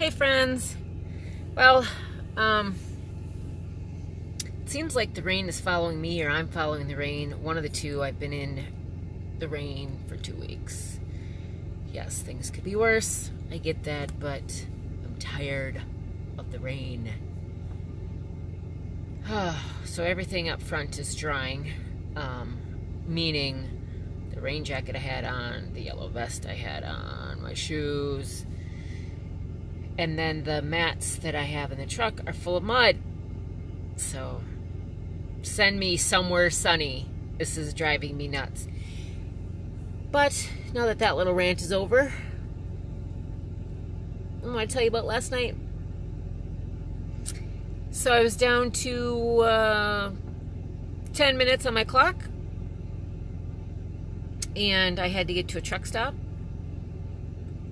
Hey friends. Well, it seems like the rain is following me or I'm following the rain. One of the two. I've been in the rain for 2 weeks. Yes, things could be worse. I get that, but I'm tired of the rain. So everything up front is drying, meaning the rain jacket I had on, the yellow vest I had on, my shoes, and then the mats that I have in the truck are full of mud. So send me somewhere sunny. This is driving me nuts. But now that that little rant is over, I want to tell you about last night. So I was down to 10 minutes on my clock, and I had to get to a truck stop,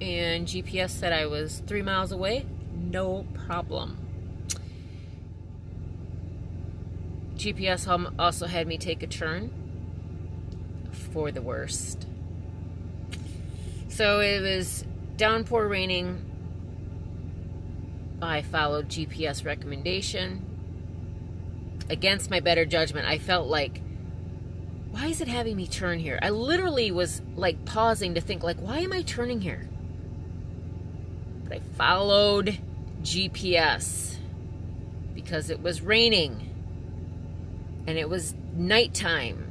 and GPS said I was 3 miles away. No problem. GPS also had me take a turn for the worst. So it was downpour raining. I followed GPS recommendation. Against my better judgment, I felt like, why is it having me turn here? I literally was like pausing to think, like, why am I turning here? But I followed GPS because it was raining and it was nighttime.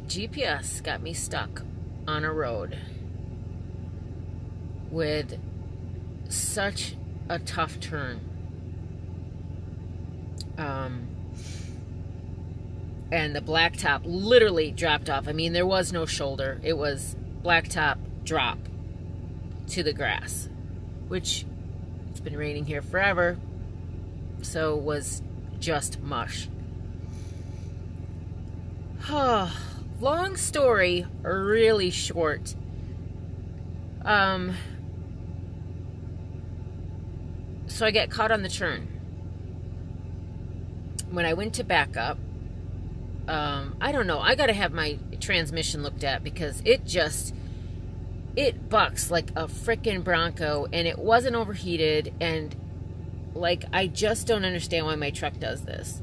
GPS got me stuck on a road with such a tough turn. And the blacktop literally dropped off. I mean, there was no shoulder. It was blacktop drop to the grass, which it's been raining here forever, so was just mush. Long story, really short. So I got caught on the turn. When I went to back up, I don't know, I gotta have my transmission looked at because it bucks like a frickin' Bronco, and it wasn't overheated, and like, I just don't understand why my truck does this.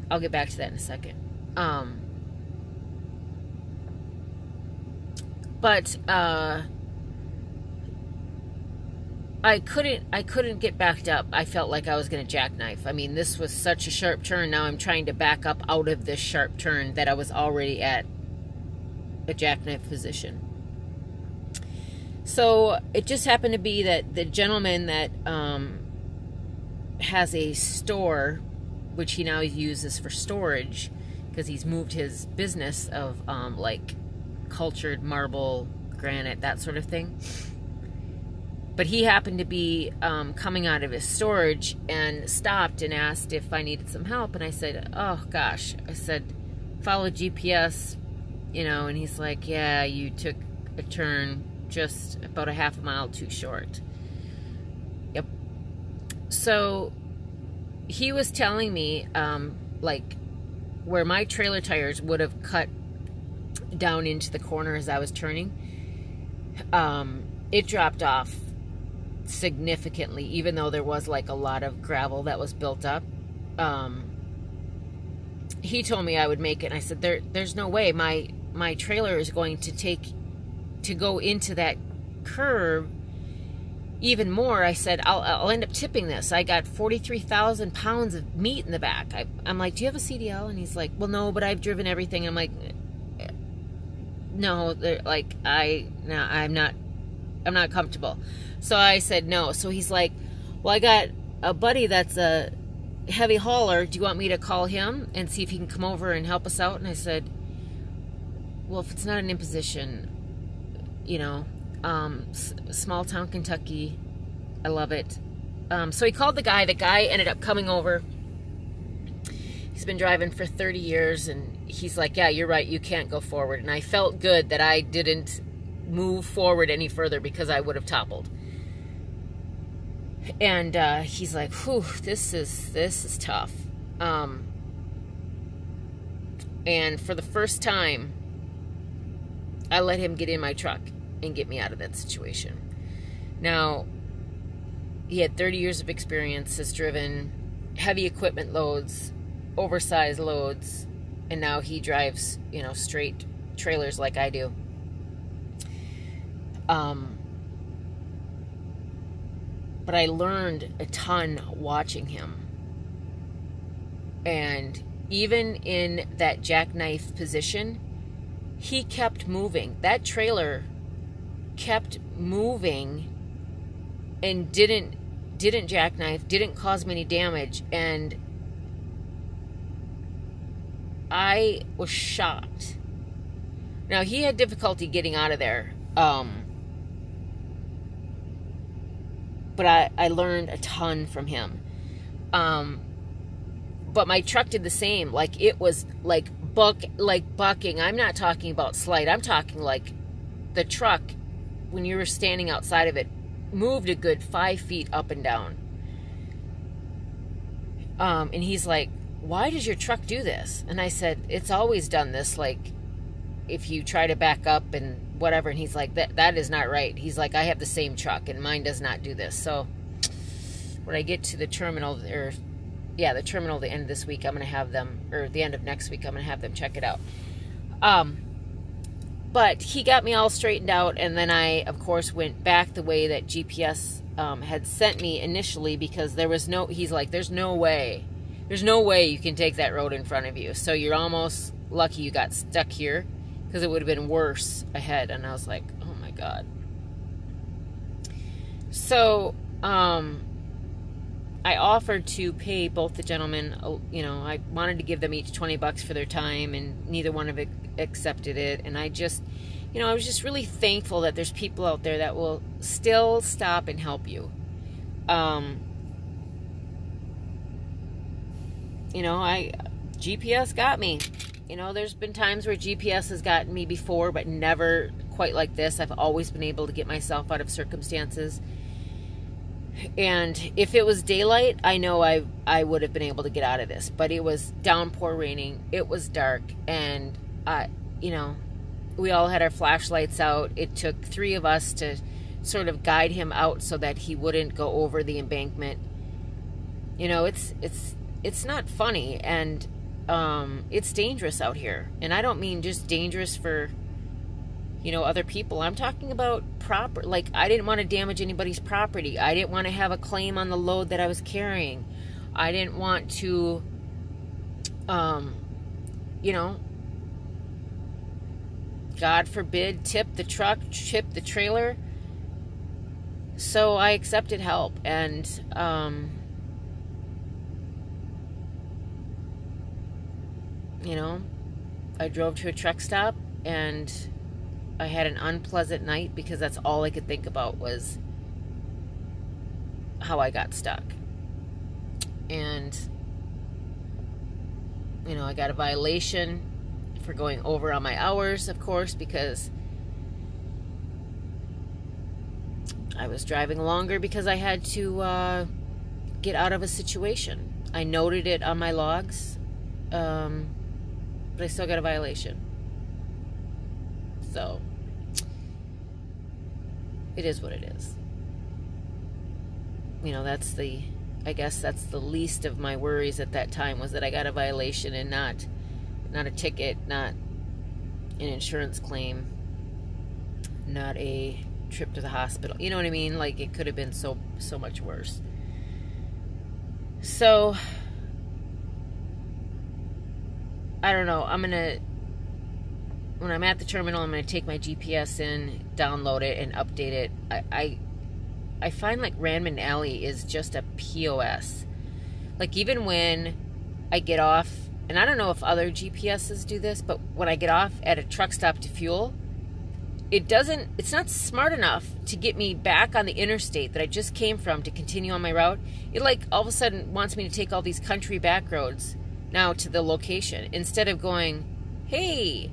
I'll get back to that in a second. But I couldn't get backed up. I felt like I was going to jackknife. I mean, this was such a sharp turn. Now I'm trying to back up out of this sharp turn that I was already at a jackknife position. So it just happened to be that the gentleman that has a store, which he now uses for storage, because he's moved his business of like cultured marble, granite, that sort of thing. But he happened to be coming out of his storage and stopped and asked if I needed some help. And I said, oh gosh, I said, follow GPS, you know, and he's like, yeah, you took a turn just about a half a mile too short. Yep. So he was telling me, like, where my trailer tires would have cut down into the corner as I was turning, it dropped off significantly, even though there was like a lot of gravel that was built up. He told me I would make it, and I said, there's no way my trailer is going to go into that curve even more. I said, I'll end up tipping this. I got 43,000 pounds of meat in the back. I'm like, do you have a CDL? And he's like, well, no, but I've driven everything. I'm like, no, like, I'm not comfortable. So I said no. So he's like, well, I got a buddy that's a heavy hauler. Do you want me to call him and see if he can come over and help us out? And I said, well, if it's not an imposition, you know, small town Kentucky, I love it. So he called the guy. The guy ended up coming over. He's been driving for 30 years, and he's like, yeah, you're right, you can't go forward. And I felt good that I didn't move forward any further because I would have toppled. And he's like, whew, this is tough. And for the first time, I let him get in my truck. and get me out of that situation. Now, he had 30 years of experience, has driven heavy equipment loads, oversized loads, and now he drives, you know, straight trailers like I do. But I learned a ton watching him. And even in that jackknife position, he kept moving. That trailer kept moving and didn't jackknife, didn't cause me any damage. And I was shocked. Now, he had difficulty getting out of there. But I learned a ton from him. But my truck did the same. Like, it was like bucking. I'm not talking about slight. I'm talking like the truck, when you were standing outside of it, moved a good 5 feet up and down. And he's like, why does your truck do this? And I said, it's always done this. Like, if you try to back up and whatever. And he's like, that is not right. He's like, I have the same truck and mine does not do this. So when I get to the terminal, the terminal the end of this week, I'm going to have them, or the end of next week, I'm going to have them check it out. But he got me all straightened out, and then I, of course, went back the way that GPS had sent me initially, because there was no, he's like, there's no way you can take that road in front of you. So you're almost lucky you got stuck here, because it would have been worse ahead. And I was like, oh my God. So, I offered to pay both the gentlemen, you know, I wanted to give them each $20 for their time, and neither one of it accepted it. And I just, you know, I was just really thankful that there's people out there that will still stop and help you. You know, GPS got me. You know, there's been times where GPS has gotten me before, but never quite like this. I've always been able to get myself out of circumstances. And if it was daylight, I know I would have been able to get out of this. But it was downpour raining. It was dark. And, you know, we all had our flashlights out. It took 3 of us to sort of guide him out so that he wouldn't go over the embankment. You know, it's not funny. And it's dangerous out here. And I don't mean just dangerous for, you know, other people. I'm talking about proper, like, I didn't want to damage anybody's property. I didn't want to have a claim on the load that I was carrying. I didn't want to, you know, God forbid, tip the truck, tip the trailer. So I accepted help. And, you know, I drove to a truck stop, and I had an unpleasant night, because that's all I could think about was how I got stuck. And, you know, I got a violation for going over on my hours, of course, because I was driving longer because I had to get out of a situation. I noted it on my logs, but I still got a violation. So it is what it is. You know, that's the, I guess that's the least of my worries at that time, was that I got a violation and not a ticket, not an insurance claim, not a trip to the hospital. You know what I mean? Like, it could have been so much worse. So I don't know. When I'm at the terminal, I'm going to take my GPS in, download it, and update it. I find like Randman Alley is just a POS. Like, even when I get off, and I don't know if other GPSs do this, but when I get off at a truck stop to fuel, it's not smart enough to get me back on the interstate that I just came from to continue on my route. It, like, all of a sudden wants me to take all these country back roads now to the location, instead of going, hey,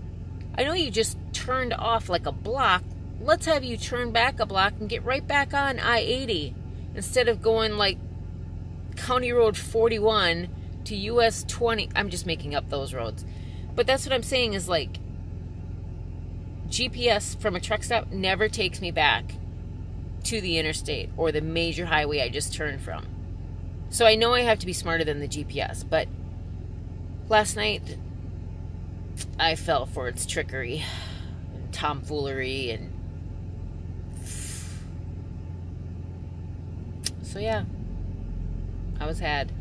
I know you just turned off like a block. Let's have you turn back a block and get right back on I-80, instead of going like County Road 41 to US 20. I'm just making up those roads. But that's what I'm saying, is like, GPS from a truck stop never takes me back to the interstate or the major highway I just turned from. So I know I have to be smarter than the GPS, but last night I fell for its trickery and tomfoolery, and so yeah, I was had.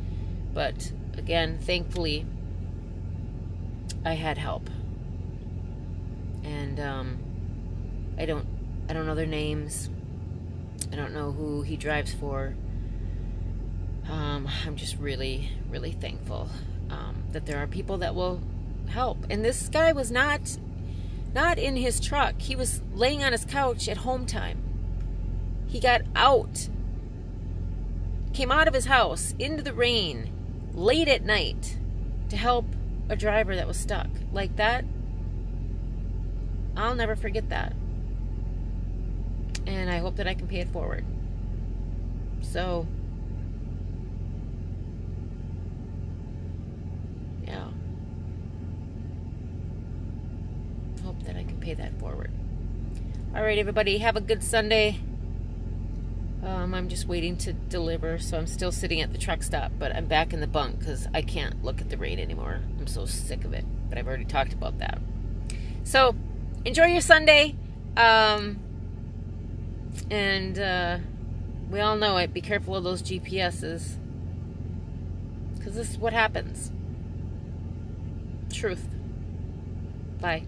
But again, thankfully, I had help, and I don't know their names. I don't know who he drives for. I'm just really, really thankful that there are people that will help. And this guy was not in his truck. He was laying on his couch at home time. He got out, came out of his house into the rain late at night to help a driver that was stuck. Like that, I'll never forget that. And I hope that I can pay it forward. So, yeah. Hope that I can pay that forward. Alright, everybody, have a good Sunday. I'm just waiting to deliver, so I'm still sitting at the truck stop, but I'm back in the bunk because I can't look at the rain anymore. I'm so sick of it, but I've already talked about that. So, enjoy your Sunday. And we all know it. Be careful of those GPSs, because this is what happens. Truth. Bye.